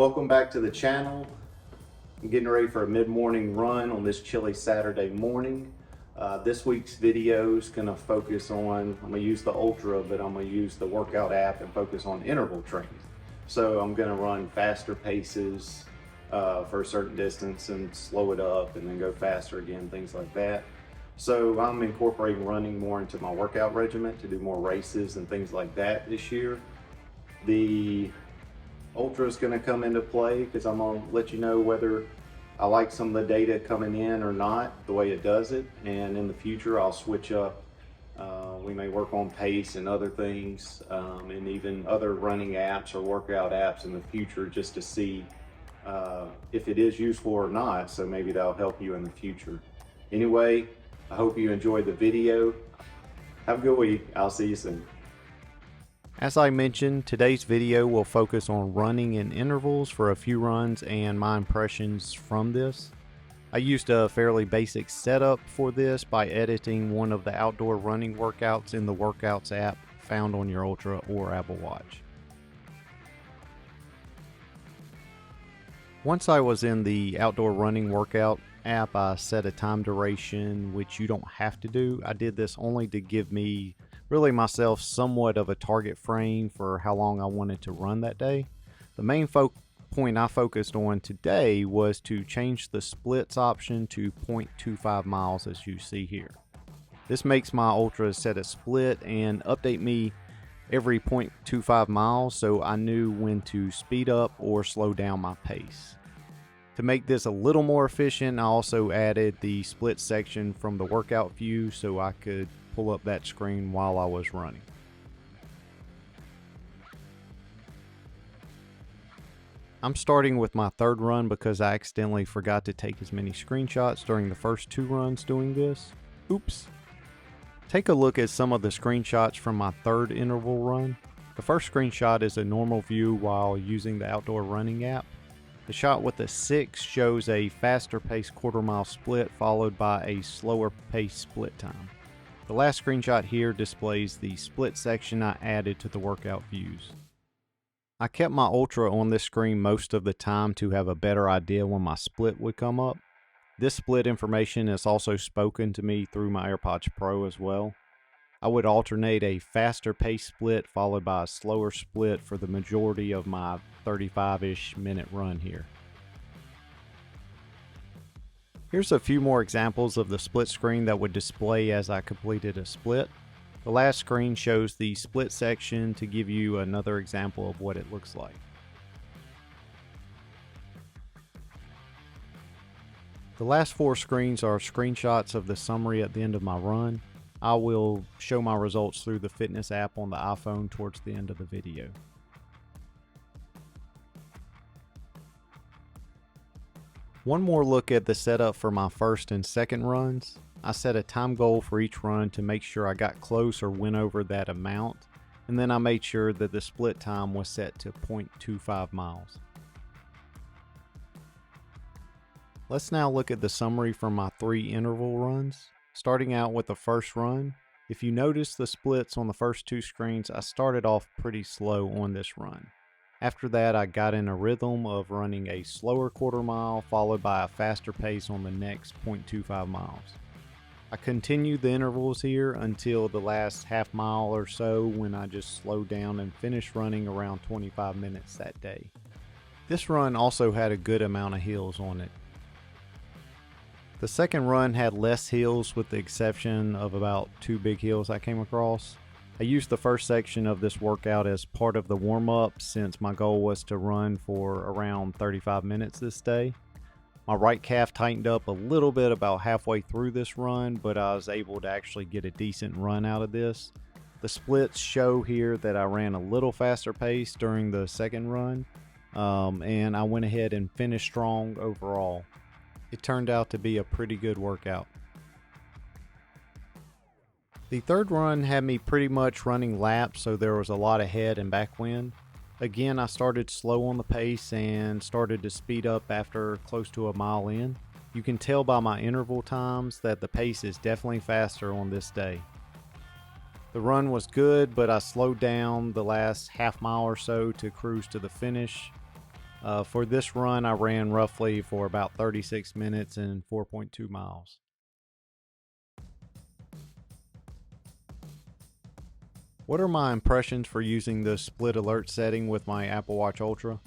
Welcome back to the channel. I'm getting ready for a mid-morning run on this chilly Saturday morning. This week's video is going to focus on, I'm going to use the Ultra, but I'm going to use the workout app and focus on interval training. So I'm going to run faster paces for a certain distance and slow it up and then go faster again, things like that. So I'm incorporating running more into my workout regimen to do more races and things like that this year. The Ultra is going to come into play because I'm going to let you know whether I like some of the data coming in or not, the way it does it. And in the future, I'll switch up. We may work on pace and other things, and even other running apps or workout apps in the future, just to see if it is useful or not. So maybe that'll help you in the future. Anyway, I hope you enjoyed the video. Have a good week. I'll see you soon. As I mentioned, today's video will focus on running in intervals for a few runs and my impressions from this. I used a fairly basic setup for this by editing one of the outdoor running workouts in the Workouts app found on your Ultra or Apple Watch. Once I was in the outdoor running workout app, I set a time duration, which you don't have to do. I did this only to give me myself somewhat of a target frame for how long I wanted to run that day. The main point I focused on today was to change the splits option to 0.25 miles, as you see here. This makes my Ultra set a split and update me every 0.25 miles, so I knew when to speed up or slow down my pace. To make this a little more efficient, I also added the split section from the workout view so I could pull up that screen while I was running. I'm starting with my third run because I accidentally forgot to take as many screenshots during the first two runs doing this. Oops. Take a look at some of the screenshots from my third interval run. The first screenshot is a normal view while using the outdoor running app. The shot with the 6 shows a faster paced quarter-mile split followed by a slower paced split time. The last screenshot here displays the split section I added to the workout views. I kept my Ultra on this screen most of the time to have a better idea when my split would come up. This split information is also spoken to me through my AirPods Pro as well. I would alternate a faster pace split followed by a slower split for the majority of my 35-ish minute run here. Here's a few more examples of the split screen that would display as I completed a split. The last screen shows the split section to give you another example of what it looks like. The last 4 screens are screenshots of the summary at the end of my run. I will show my results through the fitness app on the iPhone towards the end of the video. One more look at the setup for my first and second runs. I set a time goal for each run to make sure I got close or went over that amount, and then I made sure that the split time was set to 0.25 miles. Let's now look at the summary for my 3 interval runs. Starting out with the first run, if you notice the splits on the first 2 screens, I started off pretty slow on this run. After that, I got in a rhythm of running a slower quarter mile followed by a faster pace on the next 0.25 miles. I continued the intervals here until the last half mile or so when I just slowed down and finished running around 25 minutes that day. This run also had a good amount of hills on it. The second run had less hills with the exception of about 2 big hills I came across. I used the first section of this workout as part of the warm-up since my goal was to run for around 35 minutes this day. My right calf tightened up a little bit about halfway through this run, but I was able to actually get a decent run out of this. The splits show here that I ran a little faster pace during the second run, and I went ahead and finished strong overall. It turned out to be a pretty good workout. The third run had me pretty much running laps, so there was a lot of head and back wind. Again, I started slow on the pace and started to speed up after close to a mile in. You can tell by my interval times that the pace is definitely faster on this day. The run was good, but I slowed down the last half mile or so to cruise to the finish. For this run, I ran roughly for about 36 minutes and 4.2 miles. What are my impressions for using the split alert setting with my Apple Watch Ultra?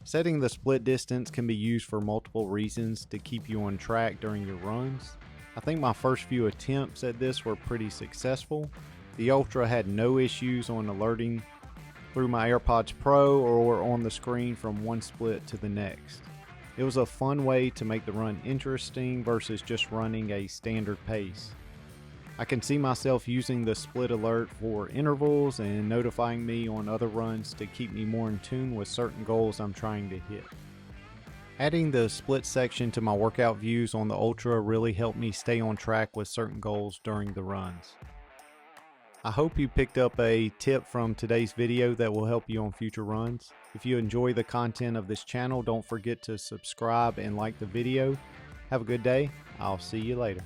Setting the split distance can be used for multiple reasons to keep you on track during your runs. I think my first few attempts at this were pretty successful. The Ultra had no issues on alerting through my AirPods Pro or on the screen from one split to the next. It was a fun way to make the run interesting versus just running a standard pace. I can see myself using the split alert for intervals and notifying me on other runs to keep me more in tune with certain goals I'm trying to hit. Adding the split section to my workout views on the Ultra really helped me stay on track with certain goals during the runs. I hope you picked up a tip from today's video that will help you on future runs. If you enjoy the content of this channel, don't forget to subscribe and like the video. Have a good day. I'll see you later.